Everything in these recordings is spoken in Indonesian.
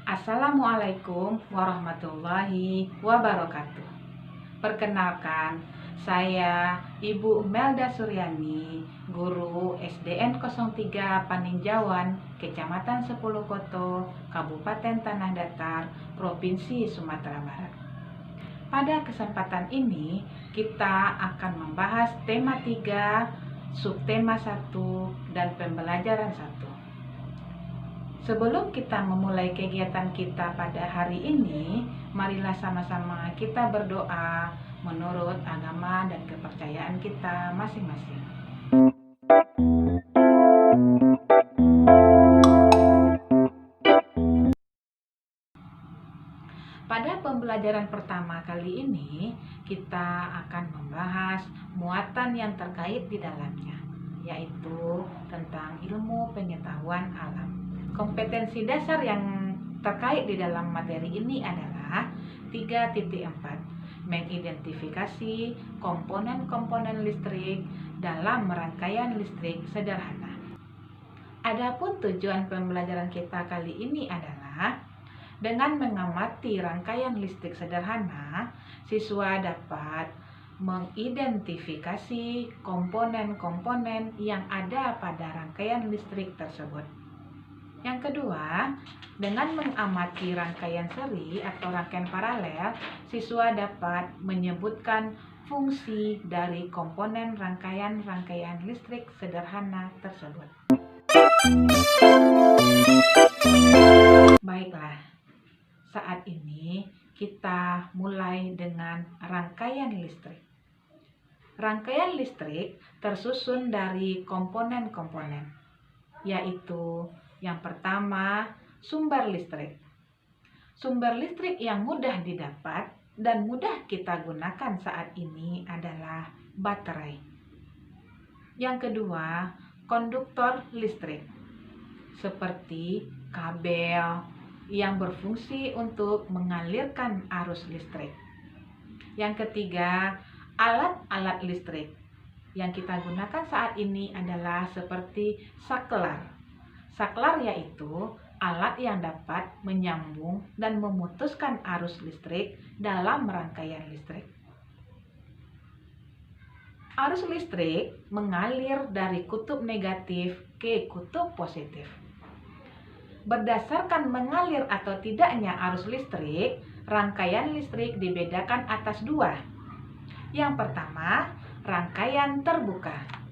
Assalamualaikum warahmatullahi wabarakatuh. Perkenalkan, saya Ibu Melda Suryani, guru SDN 03 Paninjauan, Kecamatan Sepulukoto, Kabupaten Tanah Datar, Provinsi Sumatera Barat. Pada kesempatan ini, kita akan membahas tema 3, subtema 1, dan pembelajaran 1. Sebelum kita memulai kegiatan kita pada hari ini, marilah sama-sama kita berdoa menurut agama dan kepercayaan kita masing-masing. Pada pembelajaran pertama kali ini, kita akan membahas muatan yang terkait di dalamnya, yaitu tentang ilmu pengetahuan alam. Kompetensi dasar yang terkait di dalam materi ini adalah 3.4, mengidentifikasi komponen-komponen listrik dalam rangkaian listrik sederhana. Adapun tujuan pembelajaran kita kali ini adalah dengan mengamati rangkaian listrik sederhana, siswa dapat mengidentifikasi komponen-komponen yang ada pada rangkaian listrik tersebut. Yang kedua, dengan mengamati rangkaian seri atau rangkaian paralel, siswa dapat menyebutkan fungsi dari komponen rangkaian listrik sederhana tersebut. Baiklah, saat ini kita mulai dengan rangkaian listrik. Rangkaian listrik tersusun dari komponen-komponen, yaitu yang pertama, sumber listrik. Sumber listrik yang mudah didapat dan mudah kita gunakan saat ini adalah baterai. Yang kedua, konduktor listrik, seperti kabel yang berfungsi untuk mengalirkan arus listrik. Yang ketiga, alat-alat listrik. Yang kita gunakan saat ini adalah seperti saklar. Saklar yaitu alat yang dapat menyambung dan memutuskan arus listrik dalam rangkaian listrik. Arus listrik mengalir dari kutub negatif ke kutub positif. Berdasarkan mengalir atau tidaknya arus listrik, rangkaian listrik dibedakan atas dua. Yang pertama, rangkaian terbuka.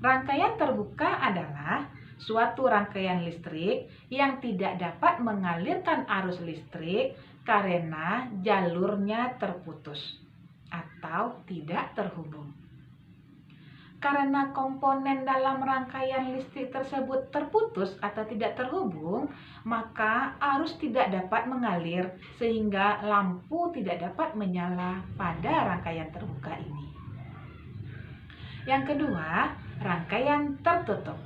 Rangkaian terbuka adalah suatu rangkaian listrik yang tidak dapat mengalirkan arus listrik karena jalurnya terputus atau tidak terhubung. Karena komponen dalam rangkaian listrik tersebut terputus atau tidak terhubung, maka arus tidak dapat mengalir sehingga lampu tidak dapat menyala pada rangkaian terbuka ini. Yang kedua, rangkaian tertutup.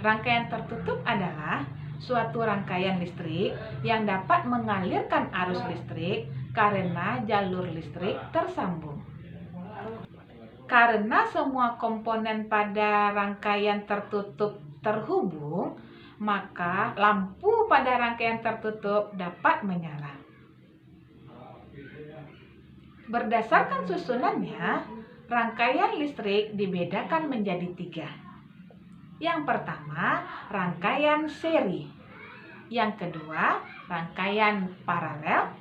Rangkaian tertutup adalah suatu rangkaian listrik yang dapat mengalirkan arus listrik karena jalur listrik tersambung. Karena semua komponen pada rangkaian tertutup terhubung, maka lampu pada rangkaian tertutup dapat menyala. Berdasarkan susunannya, rangkaian listrik dibedakan menjadi 3. Yang pertama, rangkaian seri. Yang kedua, rangkaian paralel.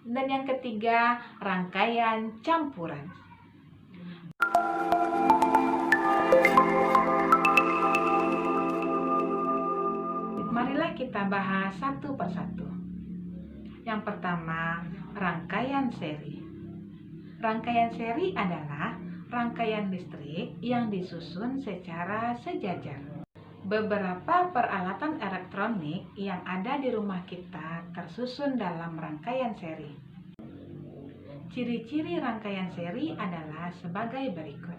Dan yang ketiga, rangkaian campuran. Marilah kita bahas satu persatu. Yang pertama, rangkaian seri. Rangkaian seri adalah rangkaian listrik yang disusun secara sejajar. Beberapa peralatan elektronik yang ada di rumah kita tersusun dalam rangkaian seri. Ciri-ciri rangkaian seri adalah sebagai berikut.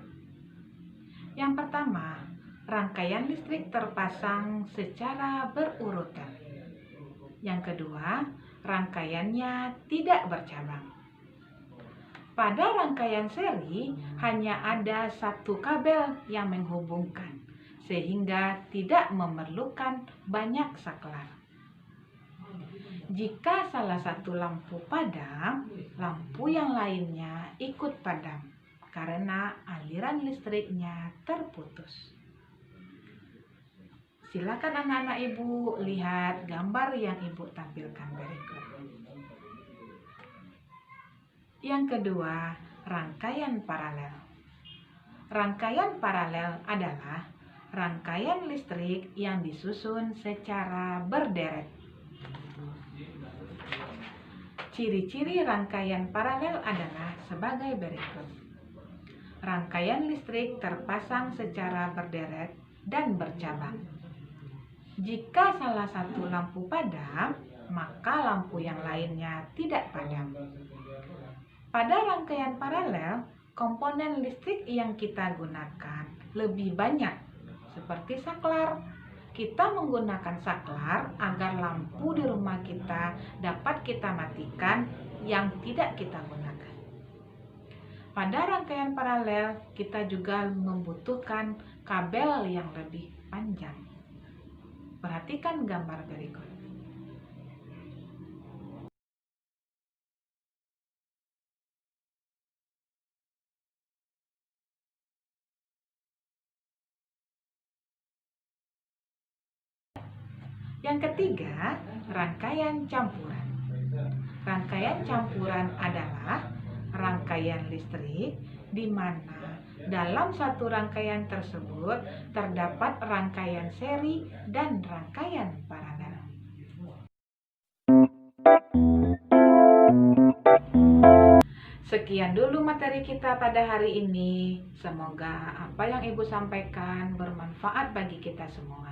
Yang pertama, rangkaian listrik terpasang secara berurutan. Yang kedua, rangkaiannya tidak bercabang. Pada rangkaian seri hanya ada satu kabel yang menghubungkan, sehingga tidak memerlukan banyak saklar. Jika salah satu lampu padam, lampu yang lainnya ikut padam karena aliran listriknya terputus. Silakan anak-anak ibu lihat gambar yang ibu tampilkan berikut. Yang kedua, rangkaian paralel. Rangkaian paralel adalah rangkaian listrik yang disusun secara berderet. Ciri-ciri rangkaian paralel adalah sebagai berikut. Rangkaian listrik terpasang secara berderet dan bercabang. Jika salah satu lampu padam, maka lampu yang lainnya tidak padam. Pada rangkaian paralel, komponen listrik yang kita gunakan lebih banyak, seperti saklar. Kita menggunakan saklar agar lampu di rumah kita dapat kita matikan yang tidak kita gunakan. Pada rangkaian paralel, kita juga membutuhkan kabel yang lebih panjang. Perhatikan gambar berikut. Yang ketiga, rangkaian campuran. Rangkaian campuran adalah rangkaian listrik di mana dalam satu rangkaian tersebut terdapat rangkaian seri dan rangkaian paralel. Sekian dulu materi kita pada hari ini. Semoga apa yang Ibu sampaikan bermanfaat bagi kita semua.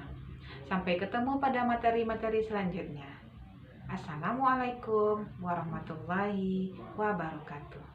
Sampai ketemu pada materi-materi selanjutnya. Assalamualaikum warahmatullahi wabarakatuh.